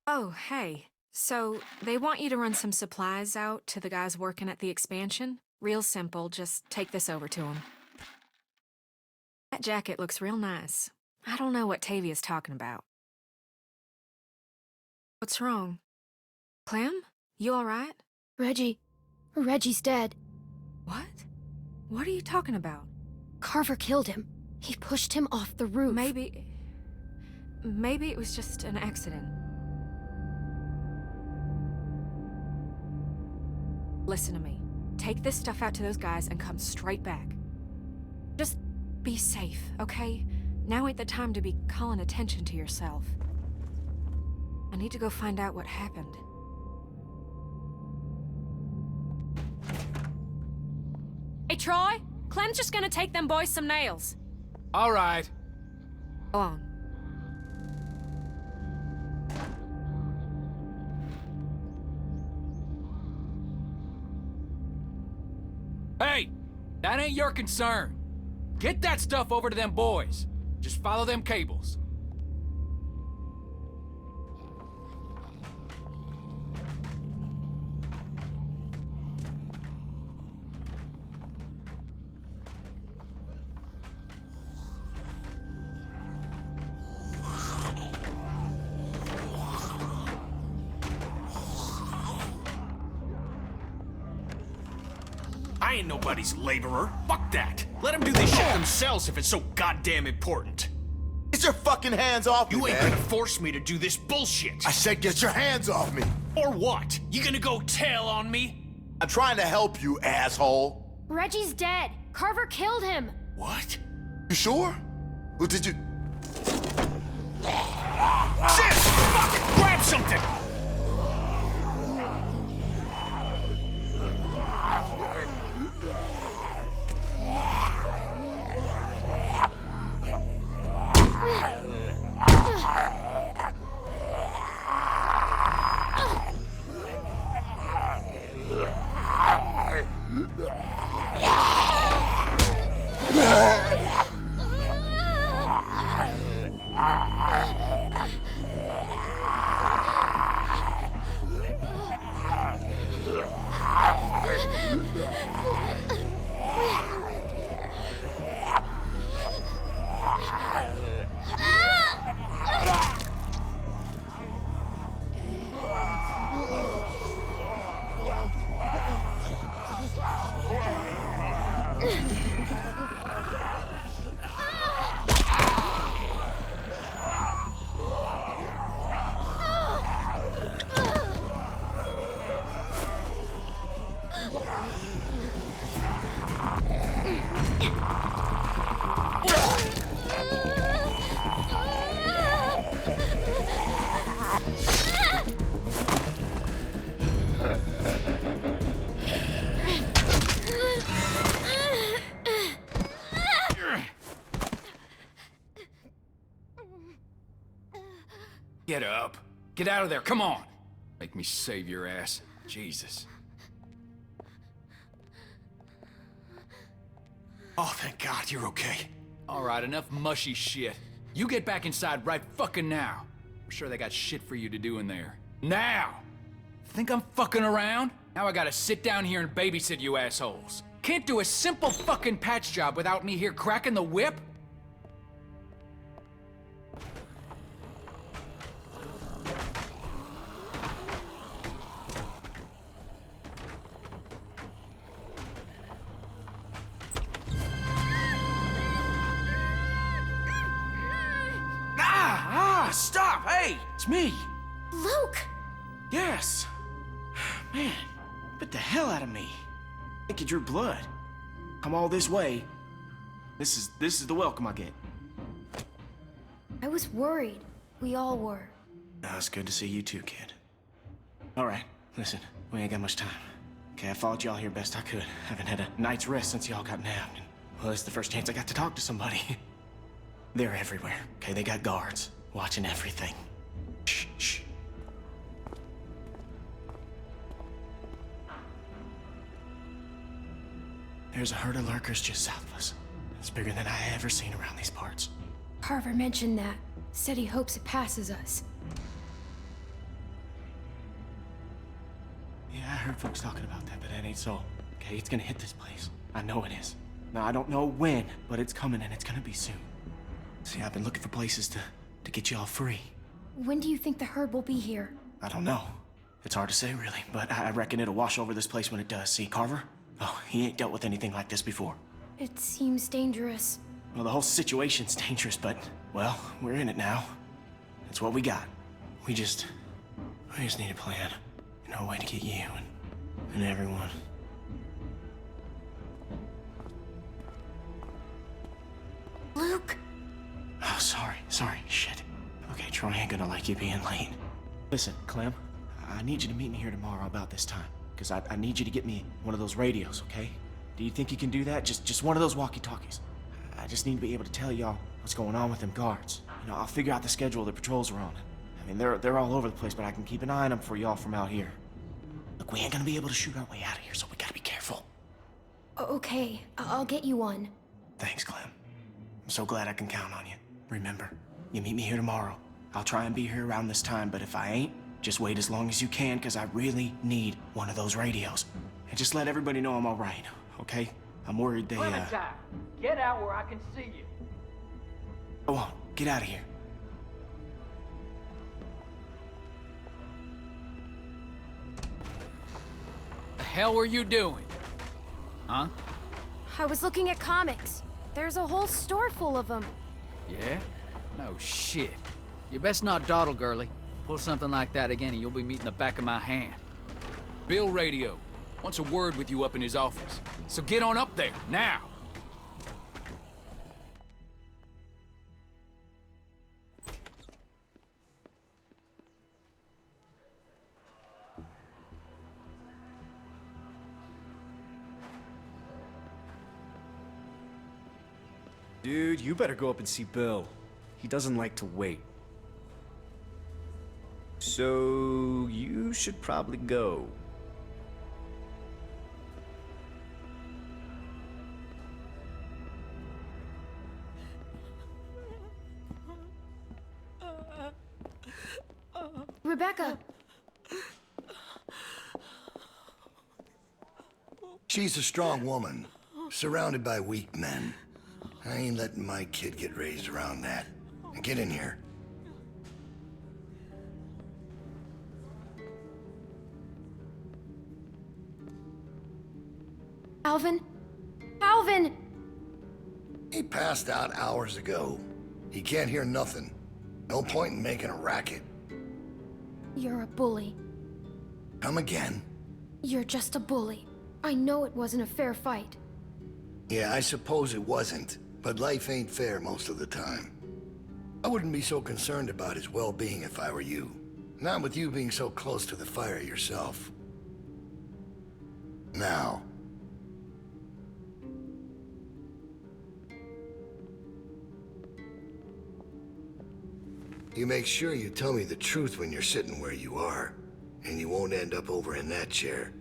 Oh, hey. So, they want you to run some supplies out to the guys working at the expansion? Real simple, just take this over to them. That jacket looks real nice. I don't know what Tavia's talking about. What's wrong? Clem? You alright? Reggie's dead. What? What are you talking about? Carver killed him. He pushed him off the roof. Maybe it was just an accident. Listen to me. Take this stuff out to those guys and come straight back. Just be safe, okay? Now ain't the time to be calling attention to yourself. I need to go find out what happened. Hey, Troy! Clem's just gonna take them boys some nails. All right. Go on. Hey, that ain't your concern. Get that stuff over to them boys. Just follow them cables. I ain't nobody's laborer. Fuck that. Let them do this shit themselves if it's so goddamn important. Get your fucking hands off me, You ain't man. gonna force me to do this bullshit. I said get your hands off me. Or what? You gonna go tell on me? I'm trying to help you, asshole. Reggie's dead. Carver killed him. What? You sure? Or did you... Shit! Fuck! Grab something! Get up. Get out of there, come on. Make me save your ass. Jesus. Oh, thank God you're okay. All right, enough mushy shit. You get back inside right fucking now. I'm sure they got shit for you to do in there. Now! Think I'm fucking around? Now I gotta sit down here and babysit you assholes. Can't do a simple fucking patch job without me here cracking the whip? Stop! Hey! It's me! Luke! Yes! Man, bit the hell out of me. I think you drew blood. Come all this way. This is the welcome I get. I was worried. We all were. It's good to see you too, kid. Alright, listen, we ain't got much time. Okay, I followed y'all here best I could. Haven't had a night's rest since y'all got nabbed. And, well, it's the first chance I got to talk to somebody. They're everywhere, okay? They got guards, watching everything. Shh, shh. There's a herd of lurkers just south of us. It's bigger than I ever seen around these parts. Carver mentioned that. Said he hopes it passes us. heard folks talking about that, but that ain't so. Okay, it's gonna hit this place. I know it is. Now, I don't know when, but it's coming and it's gonna be soon. See, I've been looking for places to get y'all free. When do you think the herd will be here? I don't know. It's hard to say, really, but I reckon it'll wash over this place when it does. See, Carver? Oh, he ain't dealt with anything like this before. It seems dangerous. Well, the whole situation's dangerous, but, well, we're in it now. It's what we got. We just need a plan. You know, a way to get you and everyone. Luke! Oh, sorry, shit. Okay, Troy ain't gonna like you being late. Listen, Clem, I need you to meet me here tomorrow about this time. Because I need you to get me one of those radios, okay? Do you think you can do that? Just one of those walkie-talkies. I just need to be able to tell y'all what's going on with them guards. You know, I'll figure out the schedule the patrols are on. I mean, they're all over the place, but I can keep an eye on them for y'all from out here. Look, we ain't gonna be able to shoot our way out of here, so we gotta be careful. Okay, I'll get you one. Thanks, Clem. I'm so glad I can count on you. Remember, you meet me here tomorrow. I'll try and be here around this time, but if I ain't, just wait as long as you can, because I really need one of those radios. And just let everybody know I'm all right, okay? I'm worried they, Clementine, get out where I can see you. Go on, get out of here. The hell were you doing? Huh? I was looking at comics. There's a whole store full of them. Yeah? No shit. You best not dawdle, girlie. Pull something like that again and you'll be meeting the back of my hand. Bill Radio wants a word with you up in his office. So get on up there, now! Dude, you better go up and see Bill. He doesn't like to wait. So, you should probably go. Rebecca! She's a strong woman, surrounded by weak men. I ain't letting my kid get raised around that. Get in here. Alvin? Alvin! He passed out hours ago. He can't hear nothing. No point in making a racket. You're a bully. Come again? You're just a bully. I know it wasn't a fair fight. Yeah, I suppose it wasn't, but life ain't fair most of the time. I wouldn't be so concerned about his well-being if I were you. Not with you being so close to the fire yourself. Now, you make sure you tell me the truth when you're sitting where you are, and you won't end up over in that chair.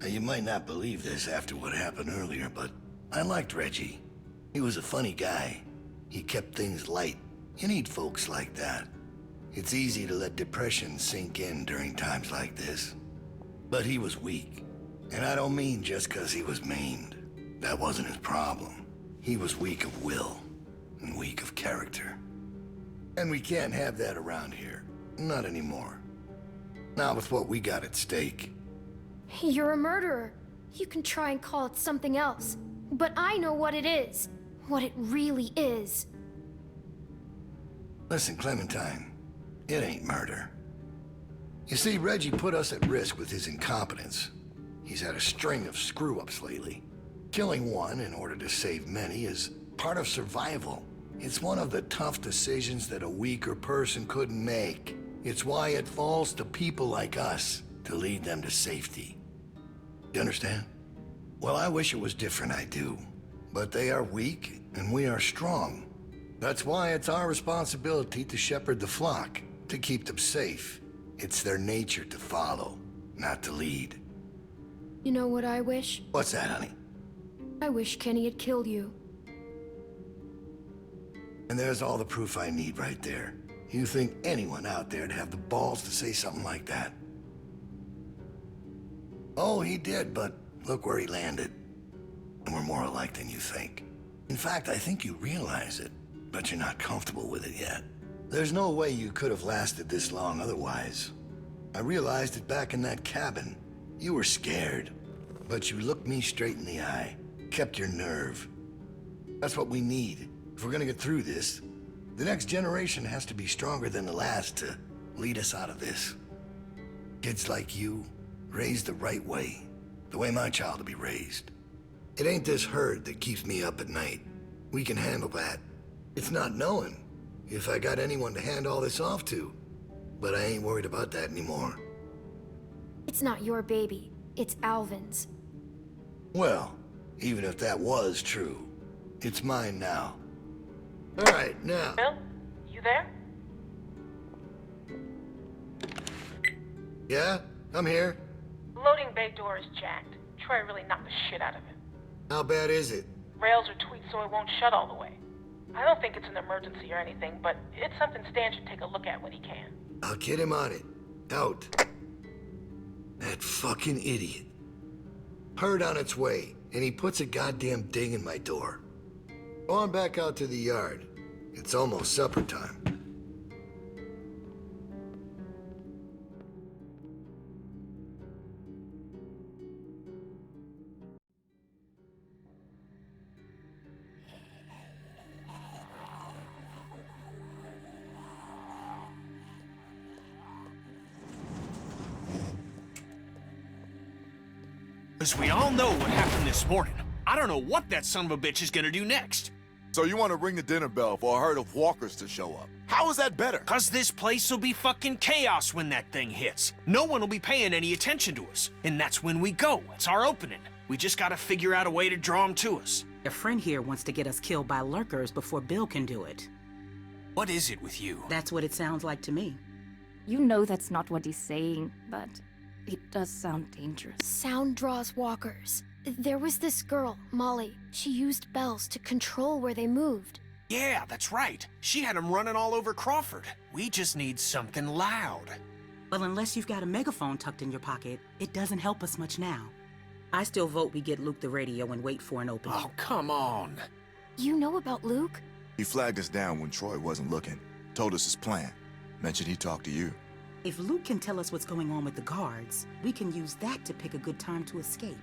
Now, you might not believe this after what happened earlier, but I liked Reggie. He was a funny guy. He kept things light. You need folks like that. It's easy to let depression sink in during times like this. But he was weak. And I don't mean just 'cause he was maimed. That wasn't his problem. He was weak of will, and weak of character. And we can't have that around here. Not anymore. Not with what we got at stake. You're a murderer. You can try and call it something else. But I know what it is. What it really is. Listen, Clementine. It ain't murder. You see, Reggie put us at risk with his incompetence. He's had a string of screw-ups lately. Killing one in order to save many is part of survival. It's one of the tough decisions that a weaker person couldn't make. It's why it falls to people like us to lead them to safety. You understand? Well, I wish it was different, I do. But they are weak, and we are strong. That's why it's our responsibility to shepherd the flock, to keep them safe. It's their nature to follow, not to lead. You know what I wish? What's that, honey? I wish Kenny had killed you. And there's all the proof I need right there. You think anyone out there'd have the balls to say something like that? Oh, he did, but look where he landed. And we're more alike than you think. In fact, I think you realize it, but you're not comfortable with it yet. There's no way you could have lasted this long otherwise. I realized it back in that cabin. You were scared, but you looked me straight in the eye, kept your nerve. That's what we need. If we're gonna get through this, the next generation has to be stronger than the last to lead us out of this. Kids like you, raised the right way, the way my child will be raised. It ain't this herd that keeps me up at night. We can handle that. It's not knowing if I got anyone to hand all this off to. But I ain't worried about that anymore. It's not your baby. It's Alvin's. Well, even if that was true, it's mine now. All right, now. Bill, you there? Yeah, I'm here. Loading bay door is jacked. Troy really knocked the shit out of it. How bad is it? Rails are tweaked so it won't shut all the way. I don't think it's an emergency or anything, but it's something Stan should take a look at when he can. I'll get him on it. Out. That fucking idiot. Herd on its way, and he puts a goddamn ding in my door. Go on back out to the yard. It's almost supper time. Because we all know what happened this morning. I don't know what that son of a bitch is gonna do next. So you want to ring the dinner bell for a herd of walkers to show up? How is that better? Cause this place will be fucking chaos when that thing hits. No one will be paying any attention to us. And that's when we go. It's our opening. We just gotta figure out a way to draw them to us. A friend here wants to get us killed by lurkers before Bill can do it. What is it with you? That's what it sounds like to me. You know that's not what he's saying, but it does sound dangerous. Sound draws walkers. There was this girl, Molly. She used bells to control where they moved. Yeah, that's right. She had him running all over Crawford. We just need something loud. Well, unless you've got a megaphone tucked in your pocket, it doesn't help us much now. I still vote we get Luke the radio and wait for an opening. Oh, come on. You know about Luke? He flagged us down when Troy wasn't looking. Told us his plan. Mentioned he talked to you. If Luke can tell us what's going on with the guards, we can use that to pick a good time to escape.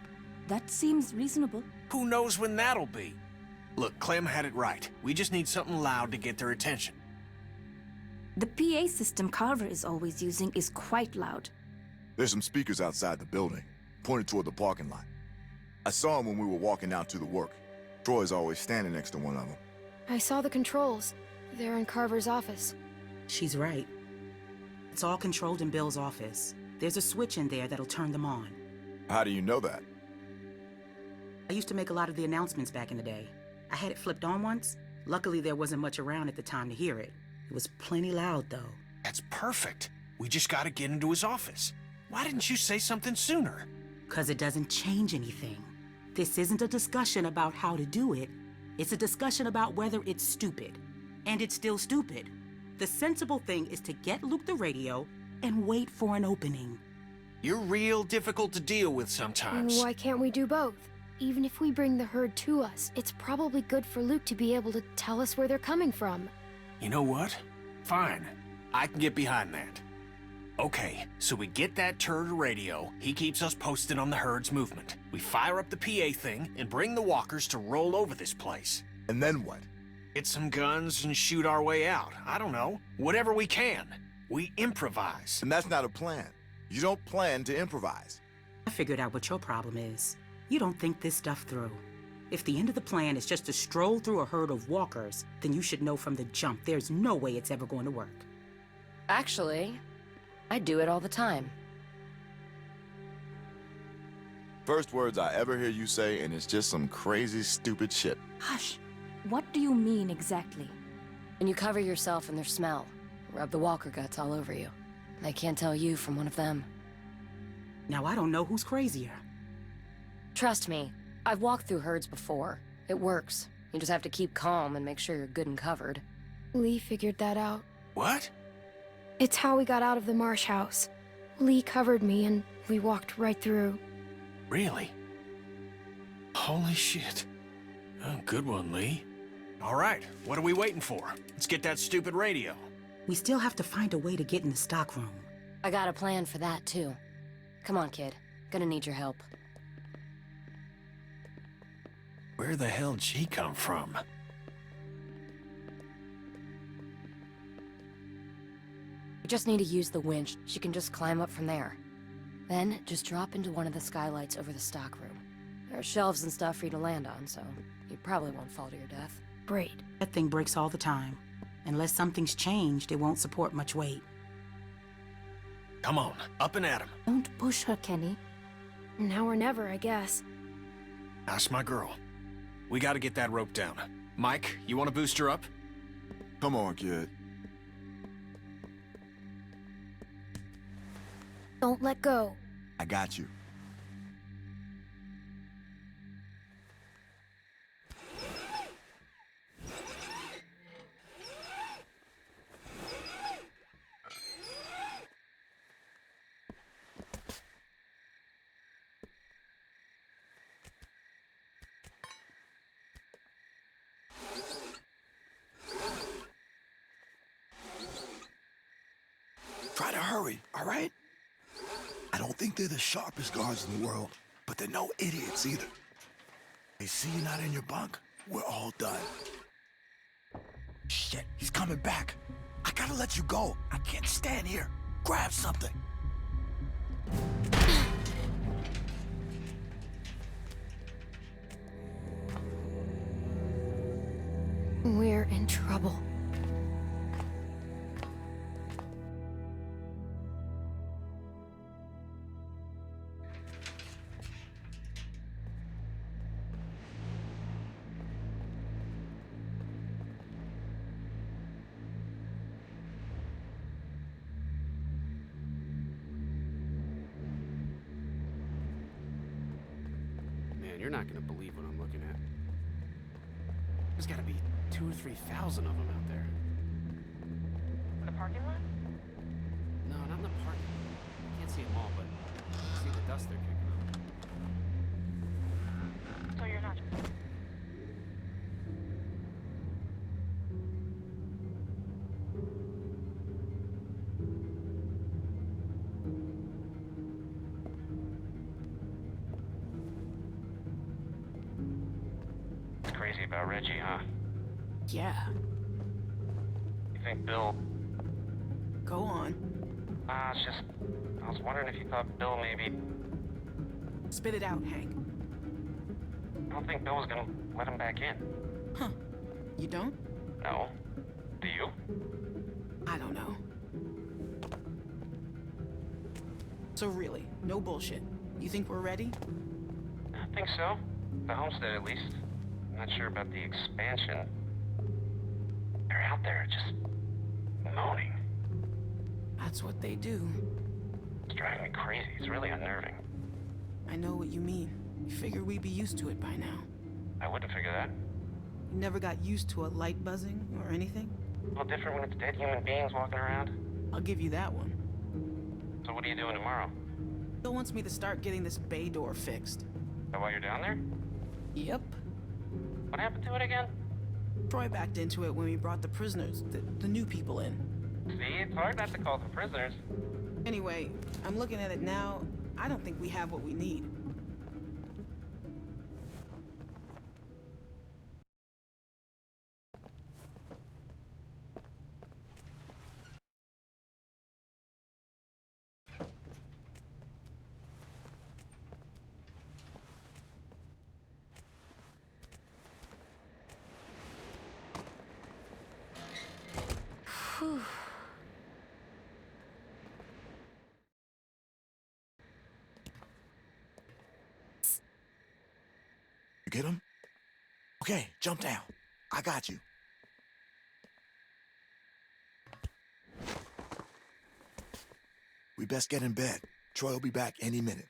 That seems reasonable. Who knows when that'll be? Look, Clem had it right. We just need something loud to get their attention. The PA system Carver is always using is quite loud. There's some speakers outside the building, pointed toward the parking lot. I saw them when we were walking out to the work. Troy's always standing next to one of them. I saw the controls. They're in Carver's office. She's right. It's all controlled in Bill's office. There's a switch in there that'll turn them on. How do you know that? I used to make a lot of the announcements back in the day. I had it flipped on once. Luckily, there wasn't much around at the time to hear it. It was plenty loud, though. That's perfect. We just gotta get into his office. Why didn't you say something sooner? 'Cause it doesn't change anything. This isn't a discussion about how to do it. It's a discussion about whether it's stupid. And it's still stupid. The sensible thing is to get Luke the radio and wait for an opening. You're real difficult to deal with sometimes. Why can't we do both? Even if we bring the herd to us, it's probably good for Luke to be able to tell us where they're coming from. You know what? Fine. I can get behind that. Okay, so we get that turd radio. He keeps us posted on the herd's movement. We fire up the PA thing and bring the walkers to roll over this place. And then what? Get some guns and shoot our way out. I don't know. Whatever we can. We improvise. And that's not a plan. You don't plan to improvise. I figured out what your problem is. You don't think this stuff through. If the end of the plan is just to stroll through a herd of walkers, then you should know from the jump there's no way it's ever going to work. Actually, I do it all the time. First words I ever hear you say, and it's just some crazy, stupid shit. Hush. What do you mean exactly? When you cover yourself in their smell, rub the walker guts all over you. They can't tell you from one of them. Now I don't know who's crazier. Trust me, I've walked through herds before. It works. You just have to keep calm and make sure you're good and covered. Lee figured that out. What? It's how we got out of the Marsh house. Lee covered me and we walked right through. Really? Holy shit. Oh, good one, Lee. All right, what are we waiting for? Let's get that stupid radio. We still have to find a way to get in the stockroom. I got a plan for that, too. Come on, kid. Gonna need your help. Where the hell'd she come from? You just need to use the winch. She can just climb up from there. Then, just drop into one of the skylights over the stockroom. There are shelves and stuff for you to land on, so you probably won't fall to your death. Great. That thing breaks all the time. Unless something's changed, it won't support much weight. Come on, up and at him. Don't push her, Kenny. Now or never, I guess. That's my girl. We gotta get that rope down. Mike, you wanna boost her up? Come on, kid. Don't let go. I got you. Try to hurry, all right? I don't think they're the sharpest guards in the world, but they're no idiots either. They see you not in your bunk, we're all done. Shit, he's coming back. I gotta let you go. I can't stand here. Grab something. We're in trouble. Man, you're not gonna believe what I'm looking at. There's gotta be 2,000 or 3,000 of them out there. In the parking lot? No, not in the park. I can't see them all, but I see the dust they're kicking up. So you're not... It's crazy about Reggie, huh? Yeah. You think Bill... Go on. It's just... I was wondering if you thought Bill maybe... Spit it out, Hank. I don't think Bill was gonna let him back in. Huh. You don't? No. Do you? I don't know. So really, no bullshit. You think we're ready? I think so. The homestead, at least. I'm not sure about the expansion. They're out there just... moaning. That's what they do. It's driving me crazy. It's really unnerving. I know what you mean. You figure we'd be used to it by now. I wouldn't figure that. You never got used to a light buzzing or anything? A little different when it's dead human beings walking around. I'll give you that one. So what are you doing tomorrow? Bill wants me to start getting this bay door fixed. Is that why you're down there? Yep. What happened to it again? Troy backed into it when we brought the prisoners, the new people in. See, it's hard not to call them prisoners. Anyway, I'm looking at it now. I don't think we have what we need. Whew. You get him? Okay, jump down. I got you. We best get in bed. Troy will be back any minute.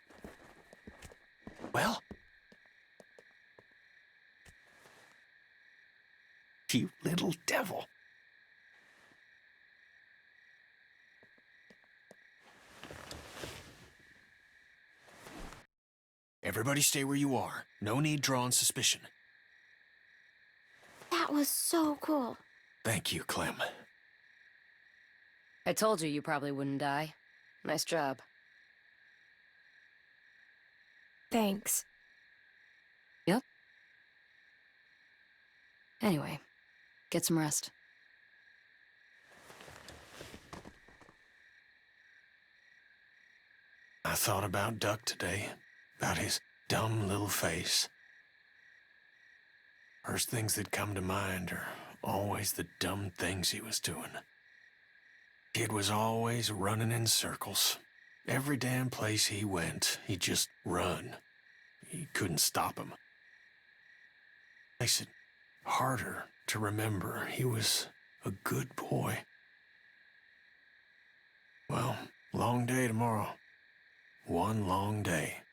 Well? You little devil. Everybody stay where you are. No need drawing suspicion. That was so cool. Thank you, Clem. I told you probably wouldn't die. Nice job. Thanks. Yep. Anyway, get some rest. I thought about Duck today, about his dumb little face. First things that come to mind are always the dumb things he was doing. Kid was always running in circles. Every damn place he went, he'd just run. You couldn't stop him. Makes it harder to remember he was a good boy. Well, long day tomorrow. One long day.